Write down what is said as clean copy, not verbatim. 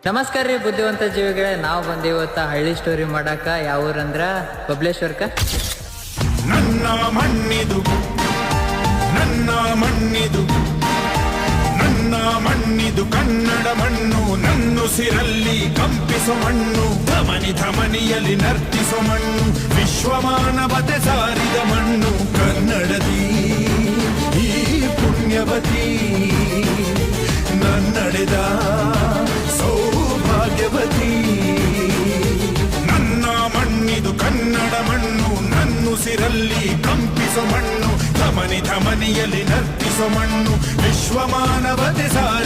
ನಮಸ್ಕಾರ ರೀ ಬುದ್ಧಿವಂತ ಜೀವಿಗಳೇ, ನಾವು ಬಂದಿವತ್ತ ಹಳ್ಳಿ ಸ್ಟೋರಿ ಮಾಡಾಕ. ಯಾವ ಊರಂದ್ರ ಬಬ್ಲೇಶ್ವರ್ಕ. ನನ್ನ ಮಣ್ಣಿದು, ನನ್ನ ಮಣ್ಣಿದು, ನನ್ನ ಮಣ್ಣಿದು ಕನ್ನಡ ಮಣ್ಣು. ನನ್ನುಸಿರಲ್ಲಿ ಕಂಪಿಸೋ ಮಣ್ಣು, ಧಮನಿ ಧಮನಿಯಲ್ಲಿ ನರ್ತಿಸೋ ಮಣ್ಣು. ವಿಶ್ವಮಾನವತೆ ಸಾರಿದ ಮಣ್ಣು ಕನ್ನಡದಿ ಈ ಪುಣ್ಯವತಿ. ನನ್ನಡೆದ ಸೌಭಾಗ್ಯವತಿ. ನನ್ನ ಮಣ್ಣಿದು ಕನ್ನಡ ಮಣ್ಣು, ನನ್ನುಸಿರಲ್ಲಿ ಕಂಪಿಸೋ ಮಣ್ಣು, ಧಮನಿ ಧಮನಿಯಲ್ಲಿ ನರ್ತಿಸೋ ಮಣ್ಣು. ವಿಶ್ವಮಾನವತೆ ಸಾರಿ